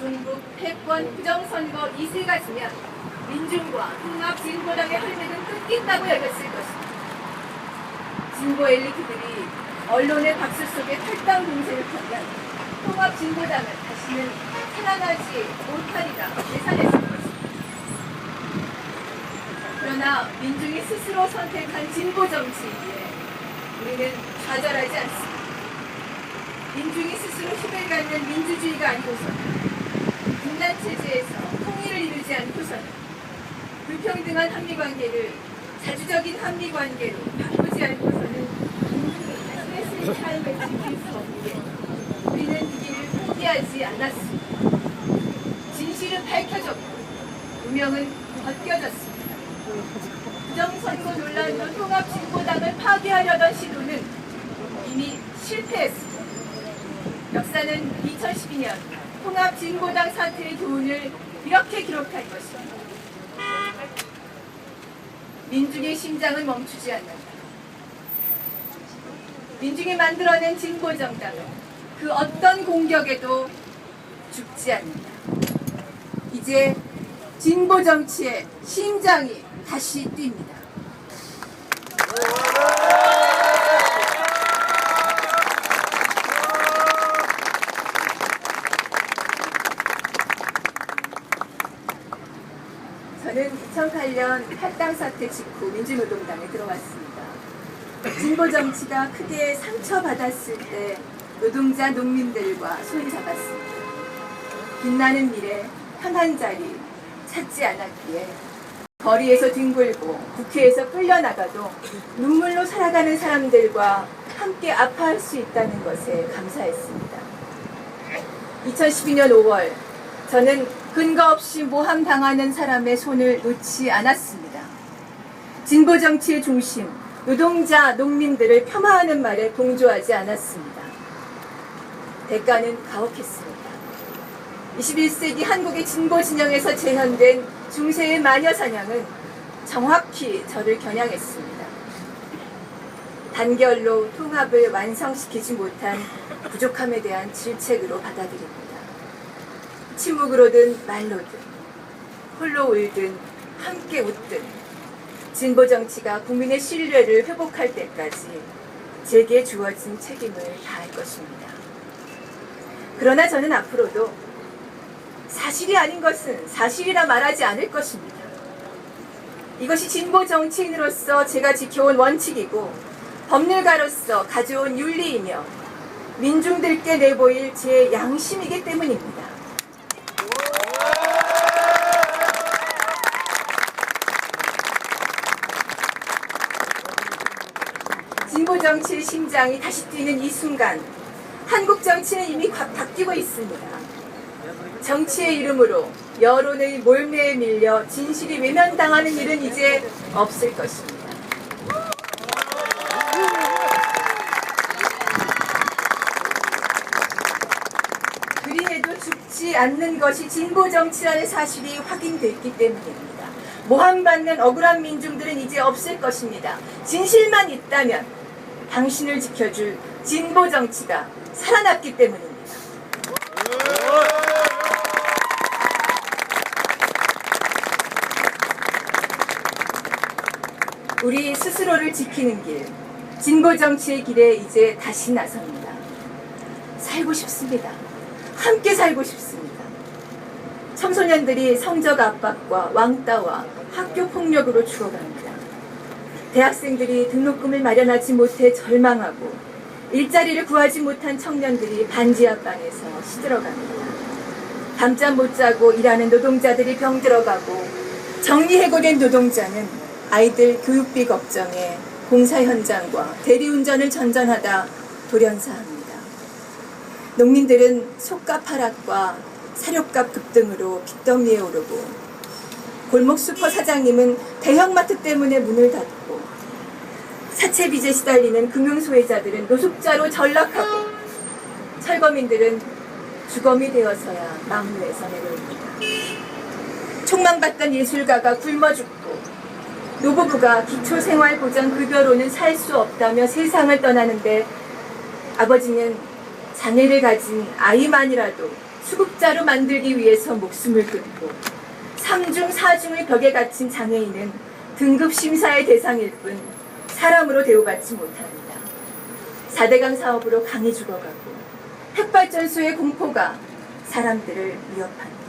중국 패권 부정선거 2세가 지면 민중과 통합진보당의 할매는 끊긴다고 여겼을 것입니다. 진보 엘리트들이 언론의 박수 속에 탈당 공세를 펴면 통합진보당은 다시는 살아나지 못하리라 예상했을 것입니다. 그러나 민중이 스스로 선택한 진보 정치에 우리는 좌절하지 않습니다. 민중이 스스로 힘을 갖는 민주주의가 아니고서는 분단체제에서 통일을 이루지 않고서는 불평등한 한미관계를 자주적인 한미관계로 바꾸지 않고서는 민중이 자신의 삶을 지킬 수 없기에 우리는 이 길을 포기하지 않았습니다. 진실은 밝혀졌고 운명은 벗겨졌습니다. 부정선거 논란으로 통합진보당을 파괴하려던 시도는 이미 실패했습니다. 역사는 2012년 통합진보당 사태의 교훈을 이렇게 기록할 것입니다. 민중의 심장은 멈추지 않는다. 민중이 만들어낸 진보정당은 그 어떤 공격에도 죽지 않는다. 이제 진보정치의 심장이 다시 뜁니다. 저는 2008년 탈당 사태 직후 민주노동당에 들어왔습니다. 진보 정치가 크게 상처받았을 때 노동자 농민들과 손잡았습니다. 빛나는 미래, 편한 자리 찾지 않았기에 거리에서 뒹굴고 국회에서 끌려나가도 눈물로 살아가는 사람들과 함께 아파할 수 있다는 것에 감사했습니다. 2012년 5월 저는 근거 없이 모함당하는 사람의 손을 놓지 않았습니다. 진보 정치의 중심, 노동자, 농민들을 폄하하는 말에 동조하지 않았습니다. 대가는 가혹했습니다. 21세기 한국의 진보 진영에서 재현된 중세의 마녀 사냥은 정확히 저를 겨냥했습니다. 단결로 통합을 완성시키지 못한 부족함에 대한 질책으로 받아들입니다. 침묵으로든 말로든 홀로 울든 함께 웃든 진보 정치가 국민의 신뢰를 회복할 때까지 제게 주어진 책임을 다할 것입니다. 그러나 저는 앞으로도 사실이 아닌 것은 사실이라 말하지 않을 것입니다. 이것이 진보 정치인으로서 제가 지켜온 원칙이고 법률가로서 가져온 윤리이며 민중들께 내보일 제 양심이기 때문입니다. 진보 정치의 심장이 다시 뛰는 이 순간 한국 정치는 이미 바뀌고 있습니다. 정치의 이름으로 여론의 몰매에 밀려 진실이 외면당하는 일은 이제 없을 것입니다. 그리해도 죽지 않는 것이 진보 정치라는 사실이 확인됐기 때문입니다. 모함받는 억울한 민중들은 이제 없을 것입니다. 진실만 있다면 당신을 지켜줄 진보 정치가 살아났기 때문입니다. 우리 스스로를 지키는 길, 진보 정치의 길에 이제 다시 나섭니다. 살고 싶습니다. 함께 살고 싶습니다. 청소년들이 성적 압박과 왕따와 학교 폭력으로 죽어갑니다. 대학생들이 등록금을 마련하지 못해 절망하고 일자리를 구하지 못한 청년들이 반지 앞방에서 시들어갑니다. 밤잠 못 자고 일하는 노동자들이 병들어가고 정리해고된 노동자는 아이들 교육비 걱정에 공사 현장과 대리운전을 전전하다 돌연사합니다. 농민들은 속값 하락과 사료값 급등으로 빚더미에 오르고 골목 슈퍼 사장님은 대형마트 때문에 문을 닫고 사채빚에 시달리는 금융소외자들은 노숙자로 전락하고 철거민들은 주검이 되어서야 막루에서 내려옵니다. 촉망받던 예술가가 굶어 죽고 노부부가 기초생활보장급여로는 살 수 없다며 세상을 떠나는데 아버지는 장애를 가진 아이만이라도 수급자로 만들기 위해서 목숨을 끊고 3중 4중의 벽에 갇힌 장애인은 등급 심사의 대상일 뿐 사람으로 대우받지 못합니다. 4대강 사업으로 강이 죽어가고 핵발전소의 공포가 사람들을 위협합니다.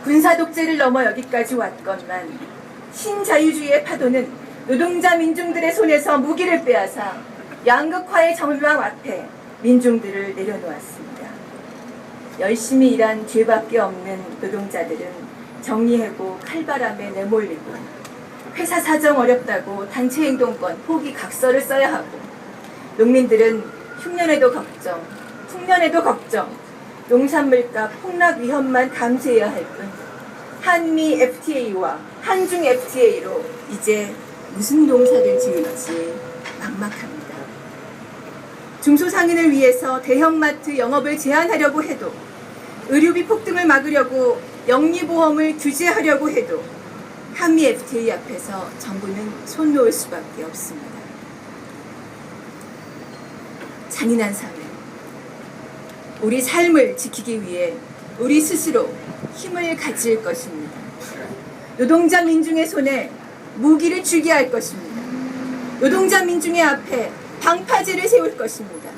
군사 독재를 넘어 여기까지 왔건만 신자유주의의 파도는 노동자 민중들의 손에서 무기를 빼앗아 양극화의 전망 앞에 민중들을 내려놓았습니다. 열심히 일한 뒤밖에 없는 노동자들은 정리해고 칼바람에 내몰리고 회사 사정 어렵다고 단체행동권 포기 각서를 써야 하고 농민들은 흉년에도 걱정, 풍년에도 걱정, 농산물값 폭락 위험만 감수해야 할 뿐 한미 FTA와 한중 FTA로 이제 무슨 농사를 지을지 막막합니다. 중소상인을 위해서 대형마트 영업을 제한하려고 해도 의료비 폭등을 막으려고 영리보험을 규제하려고 해도 한미 FTA 앞에서 정부는 손 놓을 수밖에 없습니다. 잔인한 사회, 우리 삶을 지키기 위해 우리 스스로 힘을 가질 것입니다. 노동자 민중의 손에 무기를 쥐게 할 것입니다. 노동자 민중의 앞에 방파제를 세울 것입니다.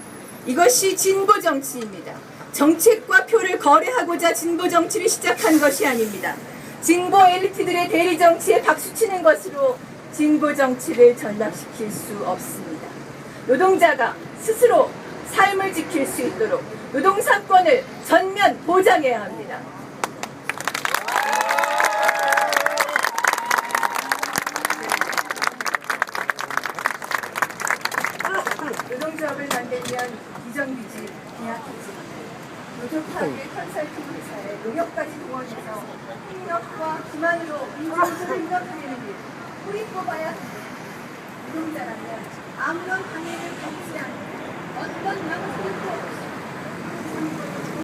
이것이 진보 정치입니다. 정책과 표를 거래하고자 진보 정치를 시작한 것이 아닙니다. 진보 엘리트들의 대리 정치에 박수치는 것으로 진보 정치를 전락시킬 수 없습니다. 노동자가 스스로 삶을 지킬 수 있도록 노동사권을 전면 보장해야 합니다. 노동조합을 만들면 비정규직, 계약규직, 노조파괴 컨설팅 회사에 농협까지 동원해서 폭력과 기만으로 민주주의를 무너뜨리는 일 뿌리 뽑아야 합니다. 노동자라면 아무런 방해를